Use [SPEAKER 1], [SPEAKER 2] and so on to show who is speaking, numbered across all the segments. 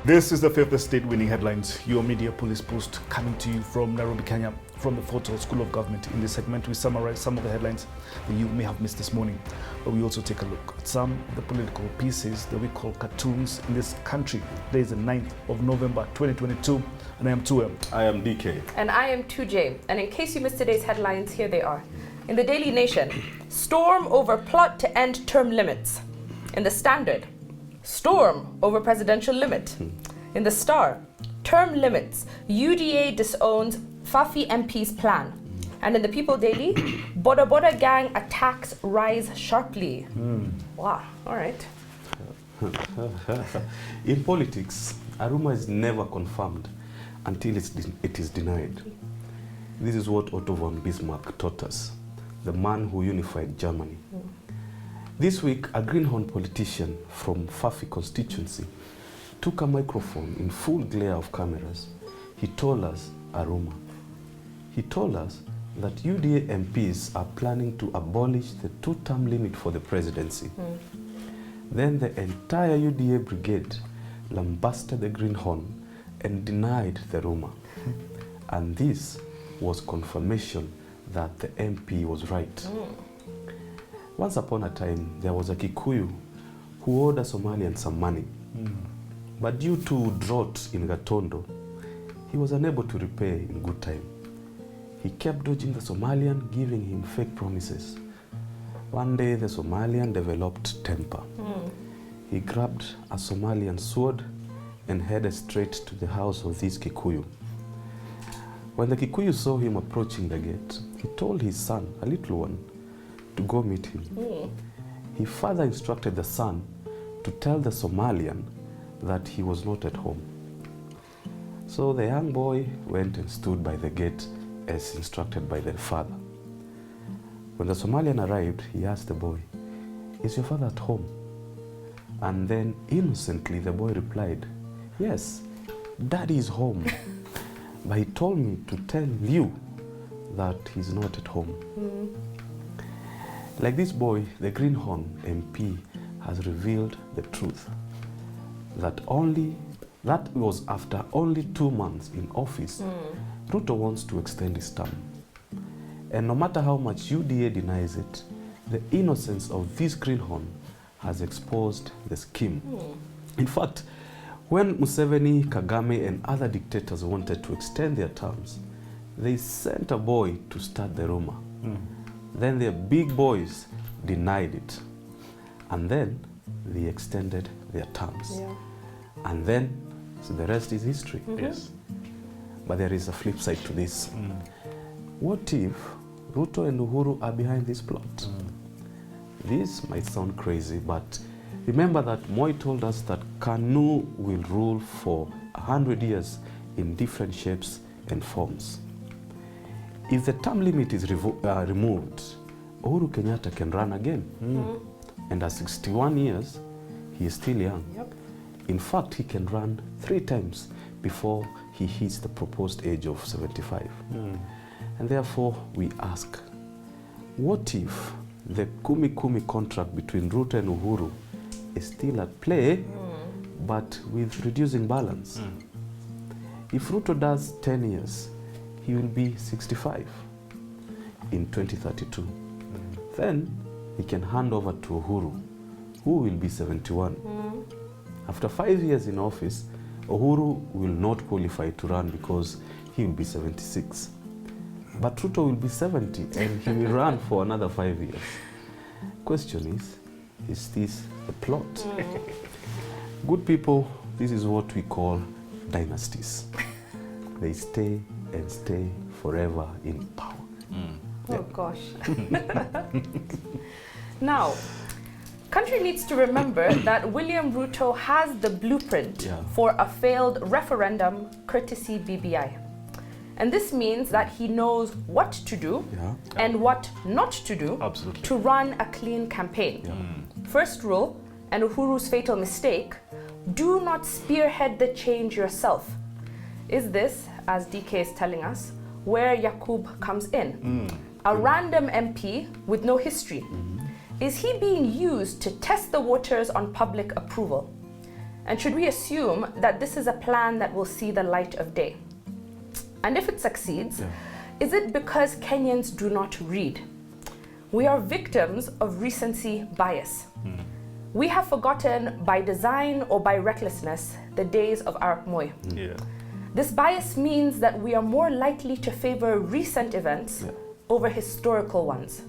[SPEAKER 1] This is the fifth estate winning headlines, your media police post, coming to you from Nairobi, Kenya, from the Fort Hall School of Government. In this segment, we summarize some of the headlines that you may have missed this morning, but we also take a look at some of the political pieces that we call cartoons in this country. Today is the 9th of November, 2022, and I am 2M.
[SPEAKER 2] I am DK.
[SPEAKER 3] And I am 2J. And in case you missed today's headlines, here they are. In the Daily Nation, storm over plot to end term limits. In the Standard, storm over presidential limit. In the Star, term limits, UDA disowns Fafi MP's plan. And in the People Daily, Boda Boda gang attacks rise sharply. Wow, all right.
[SPEAKER 2] In politics, a rumor is never confirmed until it is denied. This is what Otto von Bismarck taught us, the man who unified Germany. This week, a greenhorn politician from Fafi constituency took a microphone in full glare of cameras. He told us a rumor. He told us that UDA MPs are planning to abolish the two-term limit for the presidency. Then the entire UDA brigade lambasted the greenhorn and denied the rumor. And this was confirmation that the MP was right. Once upon a time, there was a Kikuyu who owed a Somalian some money. But due to drought in Gatondo, he was unable to repay in good time. He kept dodging the Somalian, giving him fake promises. One day, the Somalian developed temper. He grabbed a Somalian sword and headed straight to the house of this Kikuyu. When the Kikuyu saw him approaching the gate, he told his son, a little one, to go meet him. He further instructed the son to tell the Somalian that he was not at home. So the young boy went and stood by the gate as instructed by the father. When the Somalian arrived, he asked the boy, "Is your father at home?" And then innocently the boy replied, "Yes, Daddy is home, but he told me to tell you that he's not at home." Like this boy, the Greenhorn MP has revealed the truth. That was after only 2 months in office, Ruto wants to extend his term. And no matter how much UDA denies it, the innocence of this greenhorn has exposed the scheme. In fact, when Museveni, Kagame, and other dictators wanted to extend their terms, they sent a boy to start the rumor. Then the big boys denied it. And then they extended their terms. And then, so the rest is history.
[SPEAKER 1] Yes.
[SPEAKER 2] But there is a flip side to this. What if Ruto and Uhuru are behind this plot? This might sound crazy, but remember that Moi told us that KANU will rule for 100 years in different shapes and forms. If the term limit is removed, Uhuru Kenyatta can run again. And at 61 years, he is still young. In fact, he can run 3 times before he hits the proposed age of 75. And therefore, we ask, what if the Kumi contract between Ruto and Uhuru is still at play, but with reducing balance? If Ruto does 10 years, he will be 65 in 2032. Then he can hand over to Uhuru, who will be 71. After 5 years in office, Uhuru will not qualify to run because he will be 76. But Ruto will be 70 and he will run for another 5 years. Question is this a plot? Good people, this is what we call dynasties. They stay and stay forever in power.
[SPEAKER 3] Oh gosh. Now, country needs to remember that William Ruto has the blueprint for a failed referendum courtesy BBI. And this means that he knows what to do and what not to do to run a clean campaign. First rule, and Uhuru's fatal mistake, do not spearhead the change yourself. Is this, as DK is telling us, where Yakub comes in? A random MP with no history. Is he being used to test the waters on public approval? And should we assume that this is a plan that will see the light of day? And if it succeeds, is it because Kenyans do not read? We are victims of recency bias. We have forgotten by design or by recklessness the days of Arap Moi. This bias means that we are more likely to favor recent events over historical ones.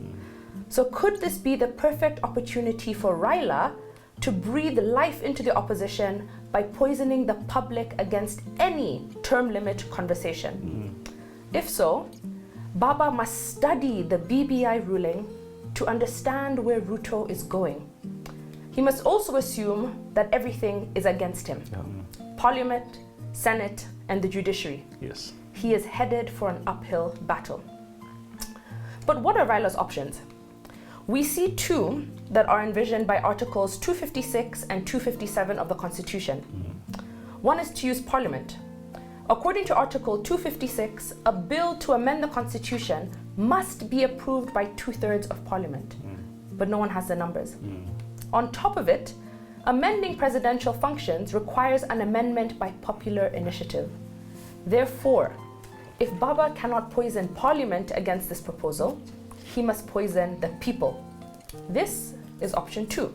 [SPEAKER 3] So could this be the perfect opportunity for Raila to breathe life into the opposition by poisoning the public against any term limit conversation? If so, Baba must study the BBI ruling to understand where Ruto is going. He must also assume that everything is against him. Parliament, Senate, and the judiciary.
[SPEAKER 1] Yes.
[SPEAKER 3] He is headed for an uphill battle. But what are Raila's options? We see two that are envisioned by Articles 256 and 257 of the Constitution. One is to use Parliament. According to Article 256, a bill to amend the Constitution must be approved by 2/3 of Parliament. But no one has the numbers. On top of it, amending presidential functions requires an amendment by popular initiative. Therefore, if Baba cannot poison Parliament against this proposal, he must poison the people. This is option 2.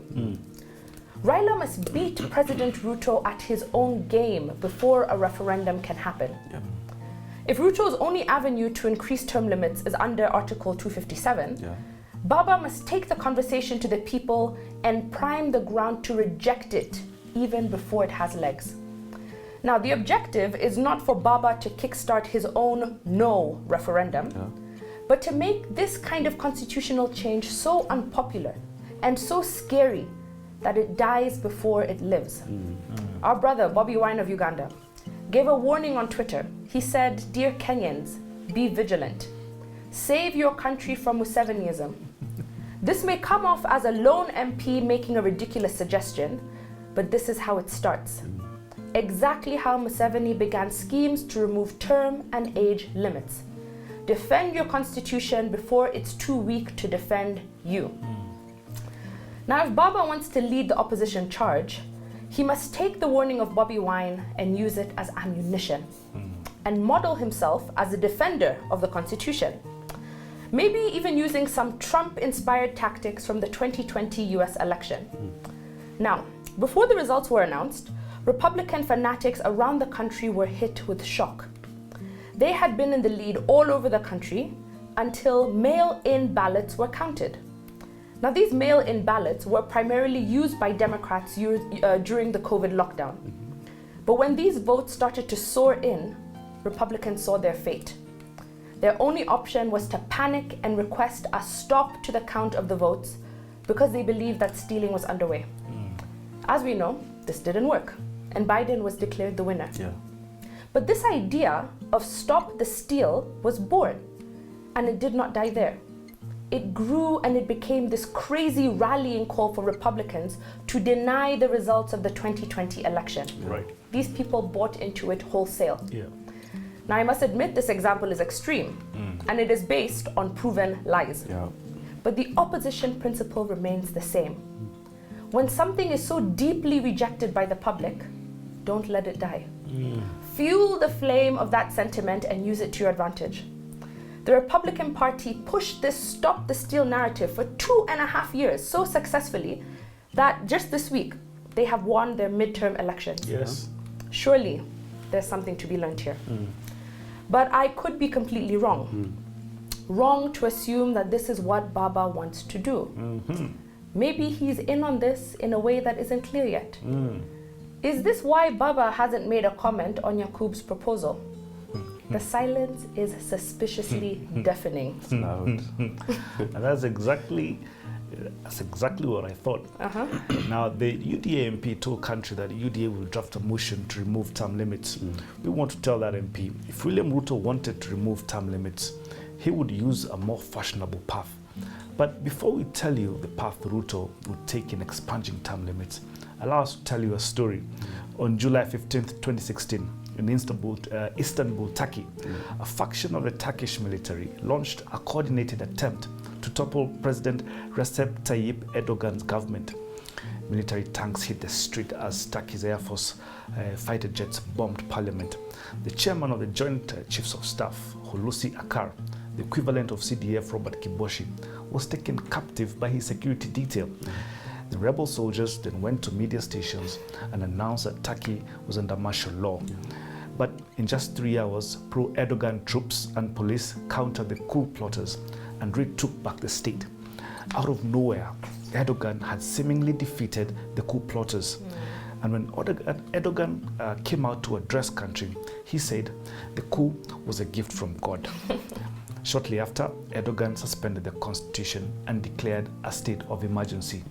[SPEAKER 3] Raila must beat President Ruto at his own game before a referendum can happen. If Ruto's only avenue to increase term limits is under Article 257, Baba must take the conversation to the people and prime the ground to reject it even before it has legs. Now, the objective is not for Baba to kickstart his own no referendum, but to make this kind of constitutional change so unpopular and so scary that it dies before it lives. Our brother, Bobi Wine of Uganda, gave a warning on Twitter. He said, "Dear Kenyans, be vigilant. Save your country from Museveniism." This may come off as a lone MP making a ridiculous suggestion, but this is how it starts. Exactly how Museveni began schemes to remove term and age limits. Defend your constitution before it's too weak to defend you. Now, if Baba wants to lead the opposition charge, he must take the warning of Bobi Wine and use it as ammunition, and model himself as a defender of the constitution. Maybe even using some Trump-inspired tactics from the 2020 US election. Now, before the results were announced, Republican fanatics around the country were hit with shock. They had been in the lead all over the country until mail-in ballots were counted. Now, these mail-in ballots were primarily used by Democrats during the COVID lockdown. But when these votes started to soar in, Republicans saw their fate. Their only option was to panic and request a stop to the count of the votes because they believed that stealing was underway. As we know, this didn't work, and Biden was declared the winner. But this idea of stop the steal was born, and it did not die there. It grew and it became this crazy rallying call for Republicans to deny the results of the 2020 election. These people bought into it wholesale. Now, I must admit this example is extreme, and it is based on proven lies. But the opposition principle remains the same. When something is so deeply rejected by the public, don't let it die. Fuel the flame of that sentiment and use it to your advantage. The Republican Party pushed this stop the steal narrative for 2.5 years so successfully that just this week, they have won their midterm elections. Surely, there's something to be learned here. But I could be completely wrong. Wrong to assume that this is what Baba wants to do. Maybe he's in on this in a way that isn't clear yet. Is this why Baba hasn't made a comment on Yakub's proposal? The silence is suspiciously deafening.
[SPEAKER 1] And that's exactly what I thought. Now, the UDA MP told country that UDA will draft a motion to remove term limits. We want to tell that MP, if William Ruto wanted to remove term limits, he would use a more fashionable path. But before we tell you the path Ruto would take in expunging term limits, allow us to tell you a story. On July 15th, 2016, in Istanbul, Turkey, a faction of the Turkish military launched a coordinated attempt to topple President Recep Tayyip Erdogan's government. Military tanks hit the street as Turkey's Air Force fighter jets bombed parliament. The chairman of the Joint Chiefs of Staff, Hulusi Akar, the equivalent of CDF Robert Kiboshi, was taken captive by his security detail. The rebel soldiers then went to media stations and announced that Turkey was under martial law. But in just 3 hours, pro-Erdogan troops and police countered the coup plotters and retook back the state. Out of nowhere, Erdogan had seemingly defeated the coup plotters. And when Erdogan came out to address country, he said the coup was a gift from God. Shortly after, Erdogan suspended the constitution and declared a state of emergency.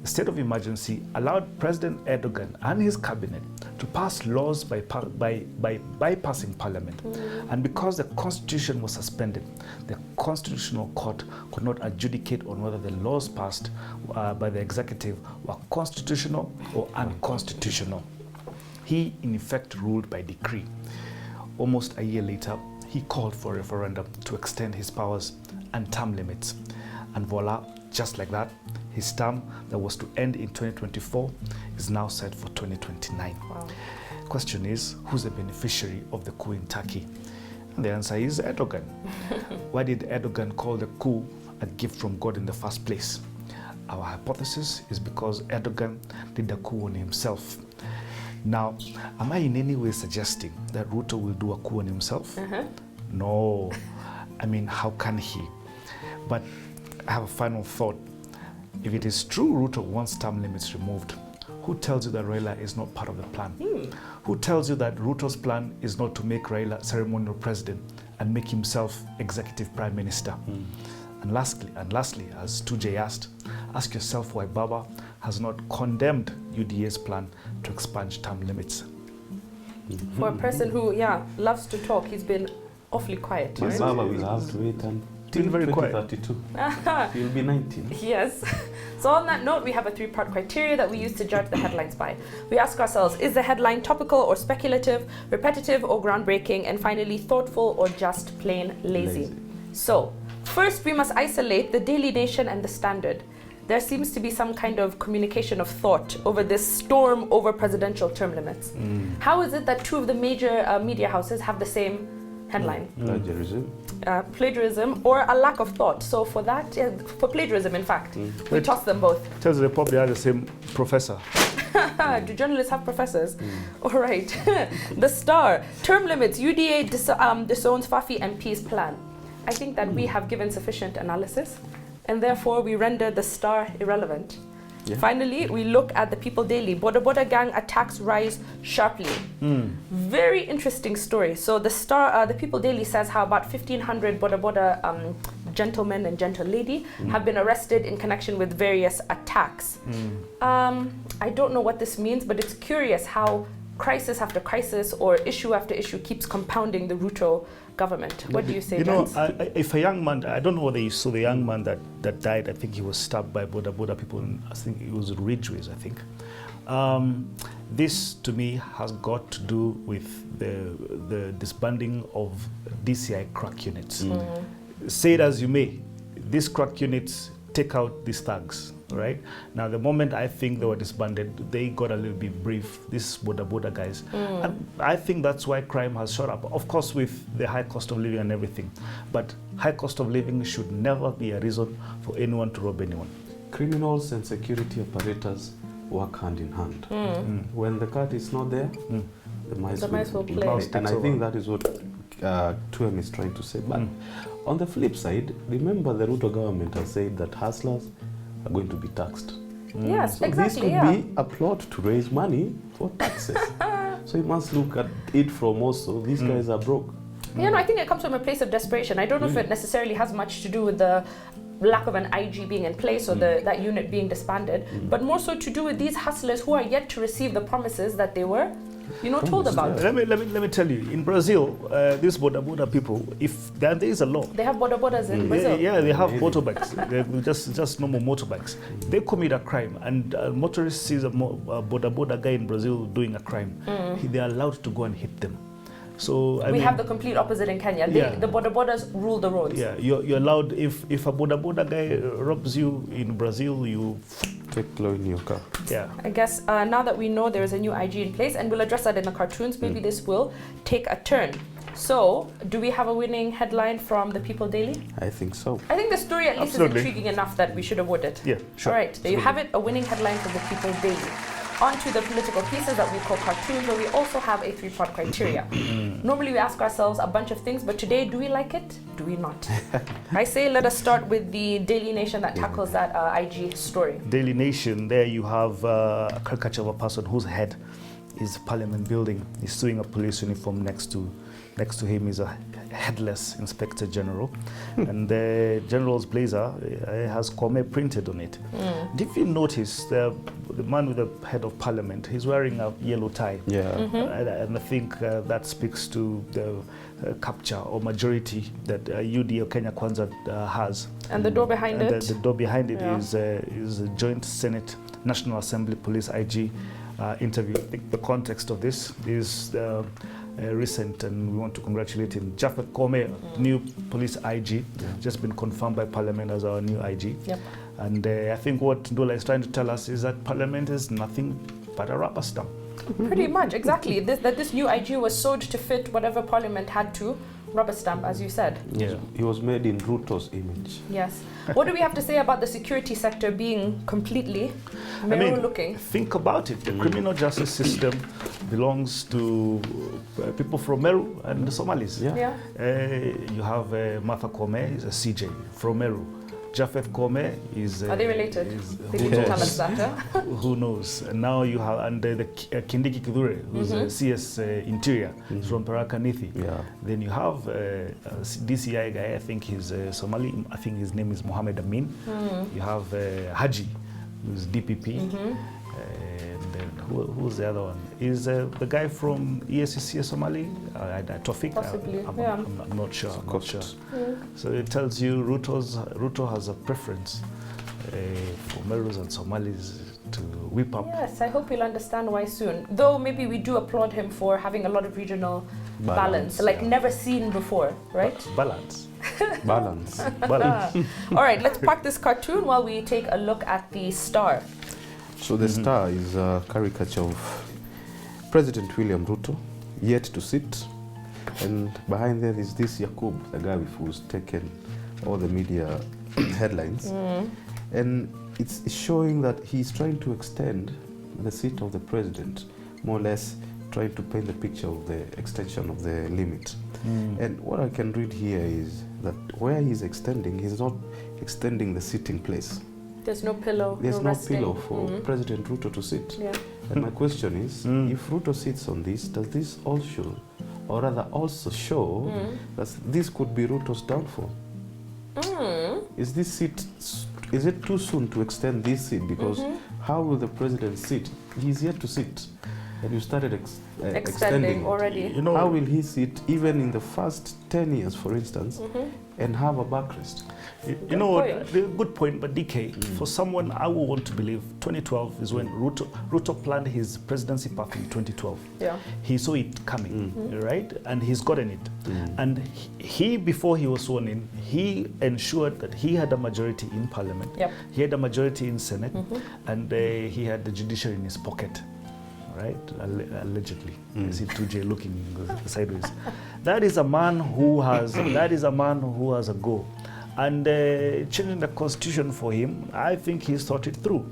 [SPEAKER 1] The state of emergency allowed President Erdogan and his cabinet to pass laws by bypassing parliament. And because the constitution was suspended, the constitutional court could not adjudicate on whether the laws passed by the executive were constitutional or unconstitutional. He, in effect, ruled by decree. Almost a year later, he called for a referendum to extend his powers and term limits. And voila, just like that, his term that was to end in 2024 is now set for 2029.
[SPEAKER 3] Wow.
[SPEAKER 1] Question is, who's the beneficiary of the coup in Turkey? And the answer is Erdogan. Why did Erdogan call the coup a gift from God in the first place? Our hypothesis is because Erdogan did the coup on himself. Now, am I in any way suggesting that Ruto will do a coup on himself? No. I mean, how can he? But I have a final thought. If it is true Ruto wants term limits removed, who tells you that Raila is not part of the plan? Who tells you that Ruto's plan is not to make Raila ceremonial president and make himself executive prime minister? And lastly, as Tujay asked, ask yourself why Baba has not condemned UDA's plan to expunge term limits.
[SPEAKER 3] For a person who, loves to talk, he's been awfully quiet.
[SPEAKER 2] But
[SPEAKER 3] Right?
[SPEAKER 2] Baba will have to wait until
[SPEAKER 1] Been very quiet.
[SPEAKER 2] 2032. He'll be 19.
[SPEAKER 3] Yes. So on that note, we have a 3-part criteria that we use to judge the headlines by. We ask ourselves, is the headline topical or speculative, repetitive or groundbreaking, and finally, thoughtful or just plain lazy? So, first we must isolate the Daily Nation and the Standard. There seems to be some kind of communication of thought over this storm over presidential term limits. How is it that two of the major media houses have the same headline? Plagiarism or a lack of thought. So for that, for plagiarism in fact, we toss them both.
[SPEAKER 1] Tells you they probably are the same professor.
[SPEAKER 3] Do journalists have professors? All right. The Star, term limits, UDA disowns Fafi MP's plan. I think that we have given sufficient analysis and therefore we render the Star irrelevant. Finally, we look at the People Daily. Boda Boda gang attacks rise sharply. Very interesting story. So the Star, the People Daily says how about 1,500 Boda Boda gentlemen and gentle lady have been arrested in connection with various attacks. I don't know what this means, but it's curious how crisis after crisis or issue after issue keeps compounding the Ruto government. What do you say, Jens?
[SPEAKER 1] If a young man, I don't know whether you saw the young man that died, I think he was stabbed by Boda Boda people, I think it was Ridgeways, I think. This, to me, has got to do with the disbanding of DCI crack units. Say it as you may, these crack units take out these thugs, right? Now, the moment I think they were disbanded, they got a little bit brief, these Boda Boda guys. And I think that's why crime has shot up. Of course, with the high cost of living and everything. But high cost of living should never be a reason for anyone to rob anyone.
[SPEAKER 2] Criminals and security operators work hand in hand. When the cat is not there, the mice will play. And I think that is what Tuem is trying to say. But on the flip side, remember the Ruto government has said that hustlers are going to be taxed.
[SPEAKER 3] Yes,
[SPEAKER 2] so
[SPEAKER 3] exactly.
[SPEAKER 2] This could be a plot to raise money for taxes. So you must look at it from also, these guys are broke.
[SPEAKER 3] Yeah, no, I think it comes from a place of desperation. I don't know if it necessarily has much to do with the lack of an IG being in place or that unit being disbanded, but more so to do with these hustlers who are yet to receive the promises that they were, told about.
[SPEAKER 1] Let me tell you, in Brazil, these Boda Boda people, if there is a law.
[SPEAKER 3] They have Boda Bodas in Brazil.
[SPEAKER 1] Yeah, they have motorbikes. They're just normal motorbikes. They commit a crime, and a motorist sees a Boda Boda guy in Brazil doing a crime. They are allowed to go and hit them. So
[SPEAKER 3] we have the complete opposite in Kenya. The bodabodas rule the roads.
[SPEAKER 1] Yeah, you're allowed, if a boda guy robs you in Brazil, you
[SPEAKER 2] take law in your car.
[SPEAKER 1] Yeah.
[SPEAKER 3] I guess now that we know there is a new IG in place, and we'll address that in the cartoons, maybe this will take a turn. So, do we have a winning headline from the People Daily?
[SPEAKER 2] I think so.
[SPEAKER 3] I think the story at least is intriguing enough that we should award it.
[SPEAKER 1] Yeah, sure.
[SPEAKER 3] All right, there you have it, a winning headline from the People Daily. On to the political pieces that we call cartoons, where we also have a 3-part criteria. Normally we ask ourselves a bunch of things, but today, do we like it? Do we not? I say let us start with the Daily Nation that tackles that IG story.
[SPEAKER 1] Daily Nation, there you have a caricature of a person whose head is Parliament building. He's suing a police uniform. Next to him is a headless Inspector General, and the General's blazer has Kwame printed on it. And if you notice, the man with the head of Parliament, he's wearing a yellow tie.
[SPEAKER 2] Yeah.
[SPEAKER 1] And I think that speaks to the capture or majority that UD or Kenya Kwanza has.
[SPEAKER 3] And the door behind it?
[SPEAKER 1] The door behind it is a Joint Senate National Assembly Police IG interview. I think the context of this is recent, and we want to congratulate him. Japhet Kome, new police IG, just been confirmed by Parliament as our new IG.
[SPEAKER 3] Yep.
[SPEAKER 1] And I think what Ndola is trying to tell us is that Parliament is nothing but a rubber stamp.
[SPEAKER 3] Pretty much, exactly. This new IG was sewed to fit whatever Parliament had to rubber stamp, as you said.
[SPEAKER 2] Yeah. He was made in Ruto's image.
[SPEAKER 3] Yes. What do we have to say about the security sector being completely Meru-looking?
[SPEAKER 1] Think about it. The criminal justice system belongs to people from Meru and the Somalis.
[SPEAKER 3] Yeah.
[SPEAKER 1] You have Martha Kome, is a CJ from Meru. Japhet Kome is...
[SPEAKER 3] Are they related? They need to tell us that, huh?
[SPEAKER 1] Who knows? And now you have, and the Kindiki Kidure, who's a CS Interior, from Paraka Nithi.
[SPEAKER 2] Yeah.
[SPEAKER 1] Then you have a DCI guy, I think he's Somali, I think his name is Mohammed Amin. You have Haji, who's DPP. And then who's the other one? Is the guy from ESCC Somali? Tofik?
[SPEAKER 3] Possibly,
[SPEAKER 1] I'm not sure. So it tells you Ruto has a preference for Merus and Somalis to whip up.
[SPEAKER 3] Yes, I hope you'll understand why soon. Though maybe we do applaud him for having a lot of regional balance like never seen before, right?
[SPEAKER 1] Balance.
[SPEAKER 2] Balance.
[SPEAKER 3] All right, let's park this cartoon while we take a look at the Star.
[SPEAKER 2] So the Star is a caricature of President William Ruto, yet to sit, and behind there is this Yakub, the guy who's taken all the media headlines, and it's showing that he's trying to extend the seat of the president, more or less trying to paint the picture of the extension of the limit. And what I can read here is that where he's extending, he's not extending the sitting place.
[SPEAKER 3] There's no pillow.
[SPEAKER 2] There's no
[SPEAKER 3] resting.
[SPEAKER 2] pillow for President Ruto to sit.
[SPEAKER 3] Yeah.
[SPEAKER 2] And my question is, if Ruto sits on this, does this also, or rather also show that this could be Ruto's downfall? Is this seat, is it too soon to extend this seat? Because how will the president sit? He's yet to sit. And you started extending
[SPEAKER 3] already.
[SPEAKER 2] You know, how will he sit even in the first 10 years, for instance, and have a backrest?
[SPEAKER 1] You know what? Good point, but DK, for someone I would want to believe, 2012 is when Ruto planned his presidency path in 2012. Yeah. He saw it coming, right? And he's gotten it. And he, before he was sworn in, he ensured that he had a majority in Parliament. Yep. He had a majority in Senate, and he had the judiciary in his pocket. Right, allegedly. I see 2J looking sideways. That is a man who has. A go, and changing the constitution for him, I think he's thought it through.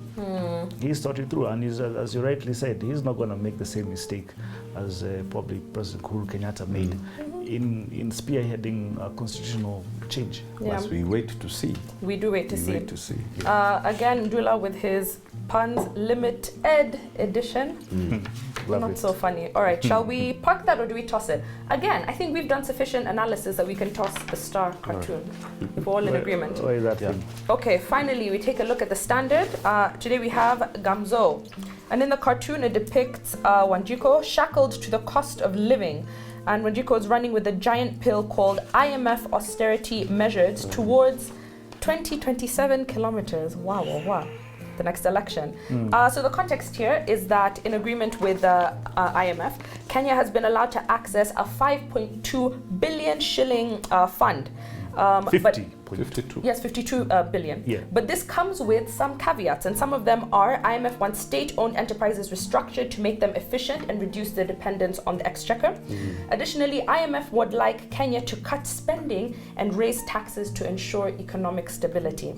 [SPEAKER 1] He's thought it through, and as you rightly said, he's not going to make the same mistake as probably President Uhuru Kenyatta made in spearheading a constitutional change.
[SPEAKER 2] As we wait to see.
[SPEAKER 3] We do wait to see.
[SPEAKER 2] Again,
[SPEAKER 3] Ndula with his puns limited edition. Not so funny. All right, shall we park that or do we toss it? Again, I think we've done sufficient analysis that we can toss the Star cartoon. If we're all in agreement. Okay, finally we take a look at the Standard. Today we have Gamzo. And in the cartoon it depicts Wanjiko shackled to the cost of living. And Wanjiko is running with a giant pill called IMF austerity measures towards 27 kilometers. Wow. the next election. So the context here is that in agreement with the IMF, Kenya has been allowed to access a 5.2 billion shilling fund.
[SPEAKER 1] 52.
[SPEAKER 3] Yes, 52 billion.
[SPEAKER 1] Yeah.
[SPEAKER 3] But this comes with some caveats, and some of them are IMF wants state-owned enterprises restructured to make them efficient and reduce their dependence on the exchequer. Additionally, IMF would like Kenya to cut spending and raise taxes to ensure economic stability.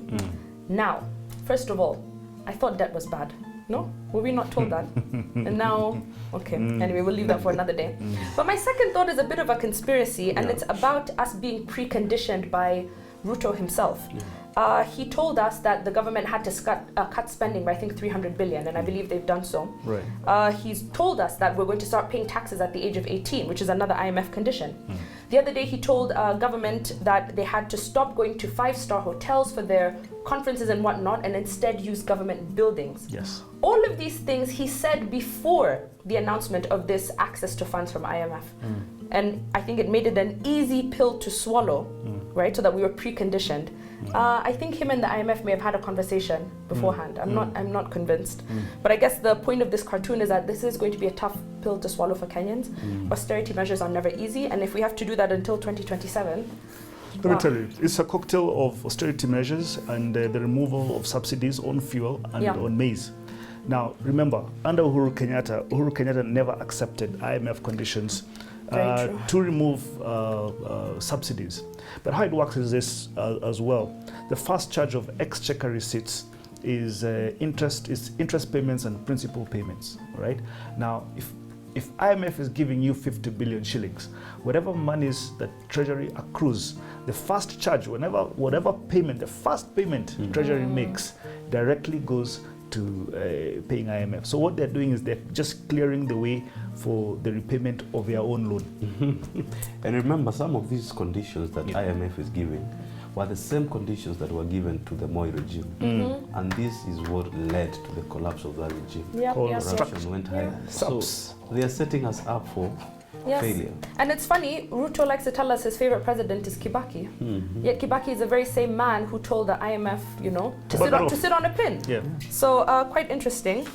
[SPEAKER 3] Now, first of all, I thought debt was bad. No? Were we not told that? And now, okay. Anyway, we'll leave that for another day. But my second thought is a bit of a conspiracy, and it's about us being preconditioned by Ruto himself. He told us that the government had to cut spending by, I think, 300 billion, and I believe they've done so.
[SPEAKER 1] Right.
[SPEAKER 3] He's told us that we're going to start paying taxes at the age of 18, which is another IMF condition. The other day, he told government that they had to stop going to 5-star hotels for their conferences and whatnot, and instead use government buildings.
[SPEAKER 1] Yes.
[SPEAKER 3] All of these things he said before the announcement of this access to funds from IMF. And I think it made it an easy pill to swallow, right? So that we were preconditioned. I think him and the IMF may have had a conversation beforehand. I'm not convinced. But I guess the point of this cartoon is that this is going to be a tough pill to swallow for Kenyans. Austerity measures are never easy, and if we have to do that until 2027,
[SPEAKER 1] let me tell you, it's a cocktail of austerity measures and the removal of subsidies on fuel and on maize. Now, remember, under Uhuru Kenyatta never accepted IMF conditions to remove subsidies. But how it works is this as well. The first charge of exchequer receipts is interest payments and principal payments, right? Now, if IMF is giving you 50 billion shillings, whatever monies that Treasury accrues, the first charge, whatever payment, the first payment Treasury makes directly goes to paying IMF. So what they're doing is they're just clearing the way for the repayment of their own loan.
[SPEAKER 2] And remember, some of these conditions that IMF is giving were the same conditions that were given to the Moi regime. And this is what led to the collapse of that regime. Corruption went higher. So they are setting us up for failure.
[SPEAKER 3] And it's funny, Ruto likes to tell us his favorite president is Kibaki. Yet Kibaki is the very same man who told the IMF, to sit on a pin. So quite interesting.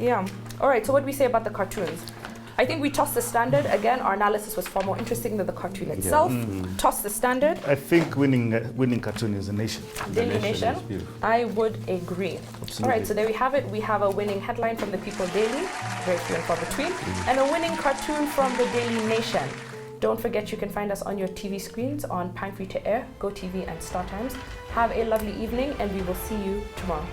[SPEAKER 3] Yeah. All right, so what do we say about the cartoons? I think we tossed the standard. Again, our analysis was far more interesting than the cartoon itself. Toss the standard.
[SPEAKER 1] I think winning cartoon is a nation.
[SPEAKER 3] Daily Nation. I would agree.
[SPEAKER 1] Absolutely.
[SPEAKER 3] All right, so there we have it. We have a winning headline from the People Daily, very few and far between, and a winning cartoon from the Daily Nation. Don't forget you can find us on your TV screens on Prime Free to Air, GoTV and Star Times. Have a lovely evening, and we will see you tomorrow.